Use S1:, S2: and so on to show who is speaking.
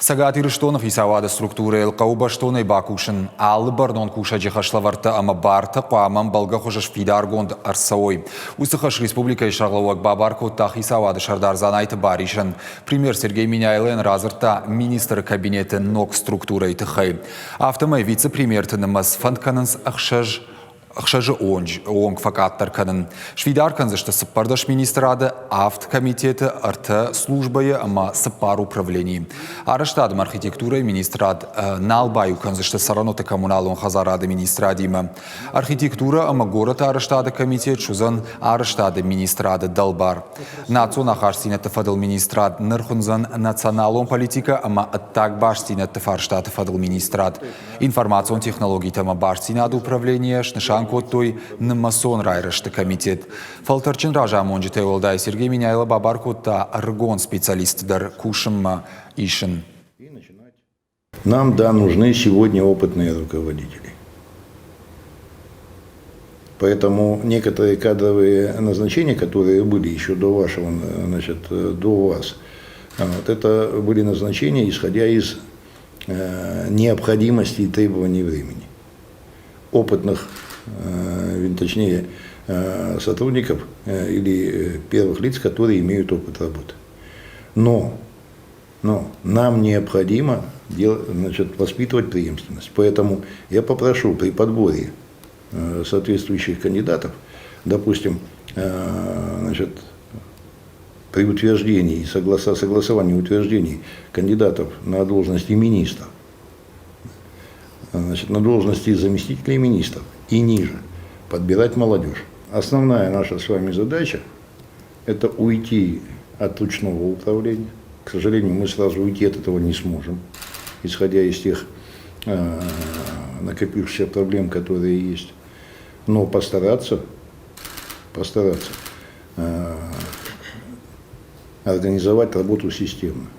S1: Сагат Ириштонов Исавада структуры ЛКУ Баштоны Бакушин, Аллы Барнон Куша Джихашлаварта Амабарта, Памам Балгахожаш Фидаргонд Арсауй. Усахаш Республика Ишарлауак Бабарко Тах Исавада Шардар Занайта Баришин. Премьер Сергей Миняйлен Разарта, министр кабинета НОК структуры Тхай. Автомай вице-премьер Тенемас Фантканенс Ахшажы онг факаттар канын. Швидаркан зашты сыппардаш министрады авт комитеты арты службая ама сыппар управлений. Араштадым архитектурой министрад налбаю канзашты сараноты коммуналон хазарады министрадима. Архитектура ама город араштады комитет шузан араштады министрады далбар. Национ ахарсина тефадыл министрад нырхунзан националон политика ама аттак башсина тефарштады тефадыл министрад. Информацион технологий тама башсинады управления шнышан Коттой намасон райрышты комитет. Фалтарчин ража монжите олдай Сергей Миняйло Бабаркотта аргон специалистдар кушамма ишин.
S2: Нам, да, нужны сегодня опытные руководители. Поэтому некоторые кадровые назначения, которые были еще до вашего, до вас, это были назначения, исходя из необходимости и требований времени. Опытных, точнее, сотрудников или первых лиц, которые имеют опыт работы. Но нам необходимо воспитывать преемственность. Поэтому я попрошу при подборе соответствующих кандидатов, допустим, при утверждении, согласовании утверждений кандидатов на должности министра, на должности заместителей министров и ниже, подбирать молодежь. Основная наша с вами задача – это уйти от ручного управления. К сожалению, мы сразу уйти от этого не сможем, исходя из тех накопившихся проблем, которые есть. Но постараться организовать работу системно.